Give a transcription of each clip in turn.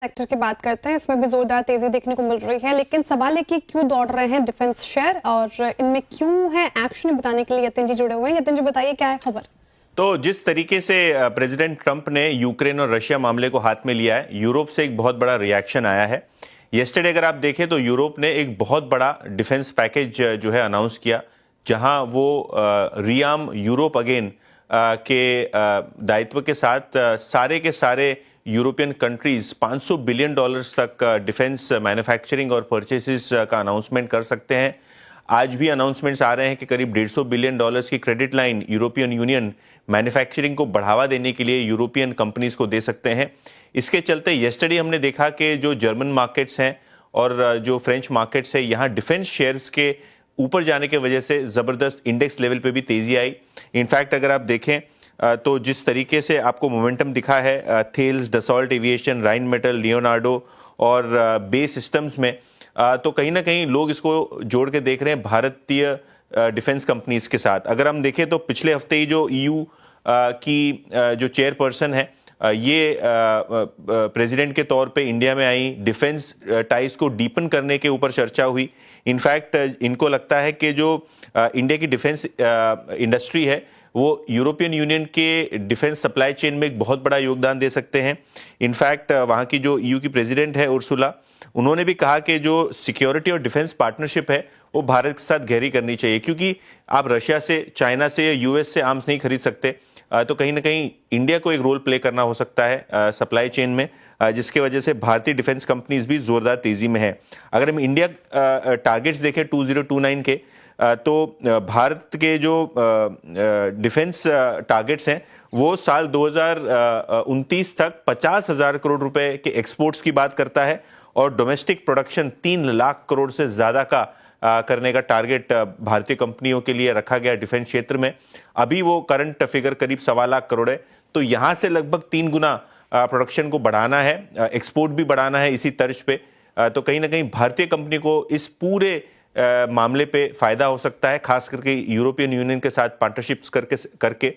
Sector की बात करते हैं, इसमें भी जोरदार तेजी देखने को मिल रही है, लेकिन सवाल है कि क्यों दौड़ रहे हैं डिफेंस शेयर और इनमें क्यों है एक्शन, बताने के लिए यतिन जी जुड़े हुए हैं। यतिन जी, बताइए क्या है खबर। तो जिस तरीके से प्रेसिडेंट ट्रंप ने यूक्रेन और रशिया मामले को हाथ में लिया है, यूरोप से एक बहुत बड़ा रिएक्शन आया है। येस्टरडे अगर आप देखें तो यूरोप ने एक बहुत बड़ा डिफेंस पैकेज जो है अनाउंस किया, जहां वो रियाम यूरोप अगेन के दायित्व के साथ सारे के सारे यूरोपियन कंट्रीज $500 बिलियन तक डिफेंस मैन्युफैक्चरिंग और परचेसेस का अनाउंसमेंट कर सकते हैं। आज भी अनाउंसमेंट्स आ रहे हैं कि करीब $150 बिलियन की credit line European union manufacturing को बढ़ावा देने के लिए यूरोपियन कंपनीज को दे सकते हैं। इसके चलते येस्टरडे हमने देखा कि जो जर्मन मार्केट्स हैं और जो फ्रेंच मार्केट्स है, यहाँ डिफेंस शेयर्स के ऊपर जाने की वजह से ज़बरदस्त इंडेक्स लेवल पे भी तेज़ी आई। इनफैक्ट अगर आप देखें तो जिस तरीके से आपको मोमेंटम दिखा है थेल्स, डसॉल्ट एविएशन, राइन मेटल, लियोनार्डो और बे सिस्टम्स में, तो कहीं ना कहीं लोग इसको जोड़ के देख रहे हैं भारतीय डिफेंस कंपनीज के साथ। अगर हम देखें तो पिछले हफ्ते ही जो ईयू की जो चेयरपर्सन है, ये प्रेसिडेंट के तौर पे इंडिया में आई, डिफेंस टाइज को डीपन करने के ऊपर चर्चा हुई। इनफैक्ट इनको लगता है कि जो इंडिया की डिफेंस इंडस्ट्री है वो यूरोपियन यूनियन के डिफेंस सप्लाई चेन में एक बहुत बड़ा योगदान दे सकते हैं। इनफैक्ट वहाँ की जो ईयू की प्रेसिडेंट है उर्सुला, उन्होंने भी कहा कि जो सिक्योरिटी और डिफेंस पार्टनरशिप है वो भारत के साथ गहरी करनी चाहिए, क्योंकि आप रशिया से, चाइना से या यूएस से आर्म्स नहीं खरीद सकते। तो कहीं ना कहीं इंडिया को एक रोल प्ले करना हो सकता है सप्लाई चेन में, जिसके वजह से भारतीय डिफेंस कंपनीज भी जोरदार तेजी में है। अगर हम इंडिया टारगेट्स देखें 2029 के, तो भारत के जो डिफेंस टारगेट्स हैं वो साल 2029 तक 50,000 करोड़ रुपए के एक्सपोर्ट्स की बात करता है और डोमेस्टिक प्रोडक्शन 3 लाख करोड़ से ज्यादा का करने का टारगेट भारतीय कंपनियों के लिए रखा गया डिफेंस क्षेत्र में। अभी वो करंट फिगर करीब 1.25 लाख करोड़ है, तो यहां से लगभग 3 गुना प्रोडक्शन को बढ़ाना है, एक्सपोर्ट भी बढ़ाना है इसी तर्ज पे। तो कहीं ना कहीं भारतीय कंपनी को इस पूरे मामले पे फायदा हो सकता है, खास करके यूरोपियन यूनियन के साथ पार्टनरशिप्स करके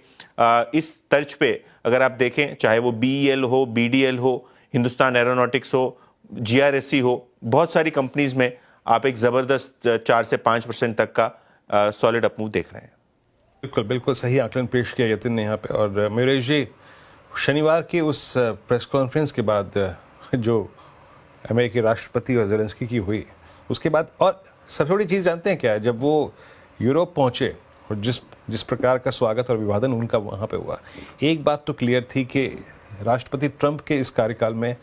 इस तर्ज पे अगर आप देखें, चाहे वो बीईएल हो, बीडीएल हो, हिंदुस्तान एरोनॉटिक्स हो, जीआरएससी हो, बहुत सारी कंपनीज में आप एक जबरदस्त 4 से 5% तक का सॉलिड अपमूव देख रहे हैं। बिल्कुल बिल्कुल सही आकलन पेश किया यतिन ने यहाँ पे। और मेरे जी, शनिवार की उस प्रेस कॉन्फ्रेंस के बाद जो अमेरिकी राष्ट्रपति और ज़ेलेंस्की की हुई, उसके बाद और सबसे बड़ी चीज़ जानते हैं क्या है, जब वो यूरोप पहुँचे और जिस प्रकार का स्वागत और अभिवादन उनका वहाँ पे हुआ, एक बात तो क्लियर थी कि राष्ट्रपति ट्रंप के इस कार्यकाल में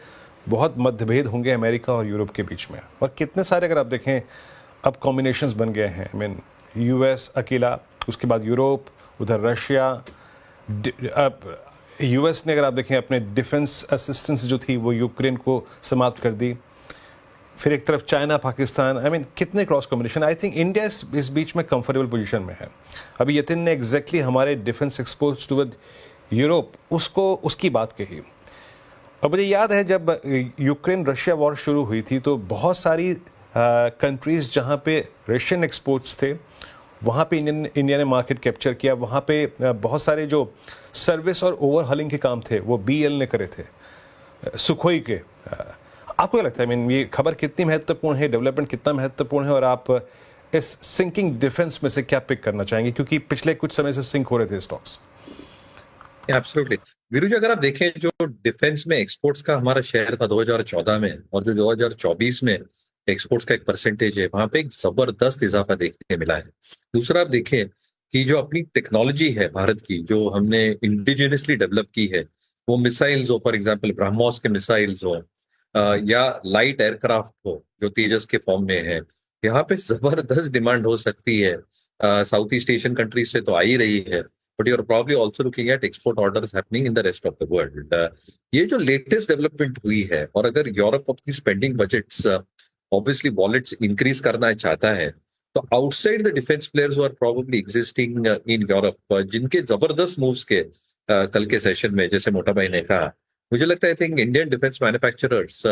बहुत मतभेद होंगे अमेरिका और यूरोप के बीच में। और कितने सारे अगर आप देखें अब कॉम्बिनेशंस बन गए हैं। आई मीन यूएस अकेला, उसके बाद यूरोप, उधर रशिया, यूएस ने अगर आप देखें अपने डिफेंस असिस्टेंस जो थी वो यूक्रेन को समाप्त कर दी, फिर एक तरफ चाइना, पाकिस्तान, आई मीन कितने cross combination. I think India इस बीच में कंफर्टेबल पोजीशन में है। अभी यतिन ने एग्जैक्टली हमारे डिफेंस एक्सपोर्ट्स टुवर्ड यूरोप उसकी बात कही। और मुझे याद है जब यूक्रेन रशिया वॉर शुरू हुई थी तो बहुत सारी कंट्रीज़ जहाँ पे रशियन एक्सपोर्ट्स थे वहाँ पे इंडिया ने मार्केट कैप्चर किया। वहाँ पे बहुत सारे जो सर्विस और ओवरहॉलिंग के काम थे वो बीएल ने करे थे, सुखोई के। आपको क्या लगता है, आई मीन ये खबर कितनी महत्वपूर्ण है, डेवलपमेंट कितना महत्वपूर्ण है, और आप इस सिंकिंग डिफेंस में से क्या पिक करना चाहेंगे, क्योंकि पिछले कुछ समय से सिंक हो रहे थे स्टॉक्स? एब्सोल्युटली वीरू जी, अगर आप देखें जो डिफेंस में एक्सपोर्ट्स का हमारा शेयर था 2014 में और जो 2024 में एक्सपोर्ट्स का एक परसेंटेज है, वहां पे एक जबरदस्त इजाफा देखने मिला है। दूसरा आप देखें कि जो अपनी टेक्नोलॉजी है भारत की, जो हमने इंडिजिनियसली डेवलप की है, वो मिसाइल्स हो, फॉर एग्जाम्पल ब्रह्मोस के मिसाइल्स हो या लाइट एयरक्राफ्ट हो जो तेजस के फॉर्म में है, यहाँ पे जबरदस्त डिमांड हो सकती है। साउथ ईस्ट एशियन कंट्रीज से तो आ ही रही है, but you're probably also looking at export orders happening in the rest of the world. ये जो लेटेस्ट डेवलपमेंट हुई है, और अगर यूरोप अपनी spending budgets obviously wallets increase करना चाहता है, तो outside the defence players are probably existing in Europe, जिनके जबरदस्त मूव्स के कल के सेशन में, जैसे मोटा भाई ने कहा, मुझे लगता है I think Indian defence manufacturers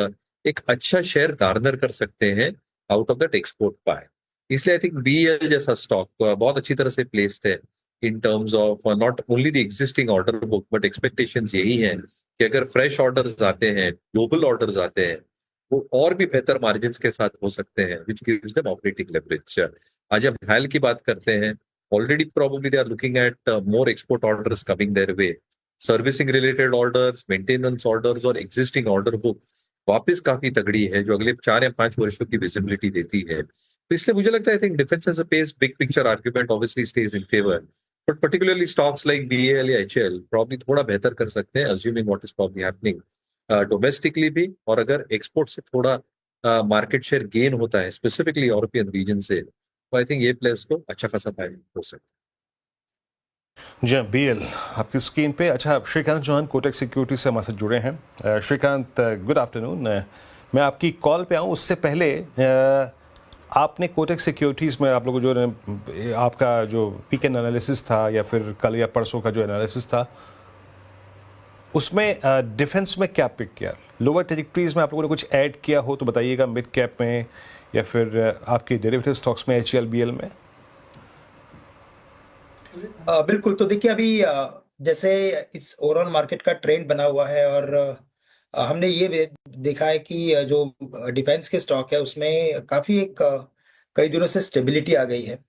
एक अच्छा शेयर गार्नर कर सकते हैं आउट ऑफ दैट एक्सपोर्ट पाए। इसलिए आई थिंक बीएल जैसा स्टॉक बहुत अच्छी तरह से प्लेस्ड है in terms of not only the existing order book, but expectations यही हैं कि अगर फ्रेश ऑर्डर्स आते हैं, ग्लोबल ऑर्डर्स आते हैं, वो और भी बेहतर मार्जिन के साथ हो सकते हैं, which gives them operating leverage. आज हम हाल की बात करते हैं, already probably they are looking at more export orders coming their way, servicing related orders, maintenance orders और एग्जिस्टिंग ऑर्डर बुक वापस काफी तगड़ी है, जो अगले 4 या 5 वर्षों की विजिबिलिटी देती है। तो इसलिए मुझे लगता है, I think defence as a pace big picture argument obviously stage in favour, but particularly stocks like BEL या HL प्रॉब्ली थोड़ा बेहतर कर सकते हैं, assuming what is probably happening domestically भी, और अगर एक्सपोर्ट से थोड़ा मार्केट शेयर गेन होता है स्पेसिफिकली यूरोपियन रीजन से, तो आई थिंक ये प्लेयर्स को अच्छा खासा फायदा हो सकता है। जी हाँ, BL आपकी स्क्रीन पे। अच्छा, श्रीकांत चौहान कोटक सिक्योरिटी से हमारे साथ जुड़े हैं। Shrikant, good afternoon. मैं आपकी कॉल पे आऊँ उससे पहले आपने कोटक सिक्योरिटीज़ में आप लोगों जो आपका जो वीकेंड एनालिसिस था या फिर कल या परसों का जो एनालिसिस था, उसमें डिफेंस में क्या पिक किया? लोअर टेरिटरीज में आप लोगों ने कुछ ऐड किया हो तो बताइएगा, मिड कैप में या फिर आपके डेरिवेटिव स्टॉक्स में HL BL में। बिल्कुल। तो देखिए, अभी जैसे इस ओवरऑल मार्केट का ट्रेंड बना हुआ है और हमने ये देखा है कि जो डिफेंस के स्टॉक है उसमें काफी कई दिनों से स्टेबिलिटी आ गई है।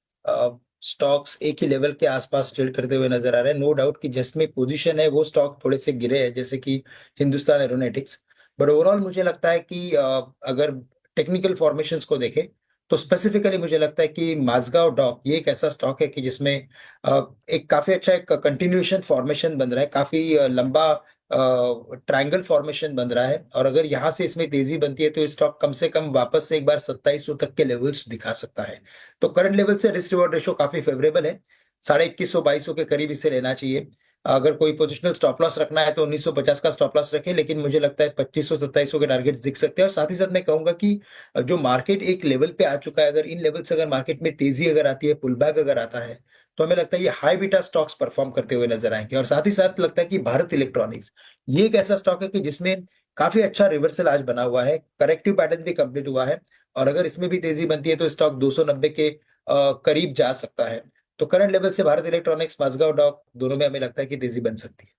स्टॉक्स एक ही लेवल के आसपास ट्रेड करते हुए नजर आ रहे हैं। नो डाउट कि जिसमें पोजीशन है वो स्टॉक थोड़े से गिरे हैं, जैसे कि हिंदुस्तान एरोनॉटिक्स। बट ओवरऑल मुझे लगता है कि अगर टेक्निकल फॉर्मेशंस को देखें तो स्पेसिफिकली मुझे लगता है कि माझगांव डॉक ये एक ऐसा स्टॉक है कि जिसमें एक काफी अच्छा एक कंटिन्यूएशन फॉर्मेशन बन रहा है, काफी लंबा ट्रायंगल फॉर्मेशन बन रहा है। और अगर यहाँ से इसमें तेजी बनती है तो स्टॉक कम से कम वापस से एक बार 2700 तक के लेवल्स दिखा सकता है। तो करंट लेवल से रिस्क रिवॉर्ड रेशो काफी फेवरेबल है, 2150-2200 के करीब इसे लेना चाहिए। अगर कोई पोजिशनल स्टॉप लॉस रखना है तो 1950 का स्टॉप लॉस रखें, लेकिन मुझे लगता है 2500-2700 के टारगेट दिख सकते हैं। और साथ ही साथ मैं कहूंगा कि जो मार्केट एक लेवल पे आ चुका है, अगर इन लेवल से अगर मार्केट में तेजी अगर आती है, पुल बैक अगर आता है, तो हमें लगता है ये हाई बीटा स्टॉक्स परफॉर्म करते हुए नजर आएंगे। और साथ ही साथ लगता है कि भारत इलेक्ट्रॉनिक्स ये एक ऐसा स्टॉक है कि जिसमें काफी अच्छा रिवर्सल आज बना हुआ है, करेक्टिव पैटर्न भी कंप्लीट हुआ है, और अगर इसमें भी तेजी बनती है तो स्टॉक 290 के करीब जा सकता है। तो करंट लेवल से भारत इलेक्ट्रॉनिक्स, माझगांव डॉक दोनों में हमें लगता है कि तेजी बन सकती है।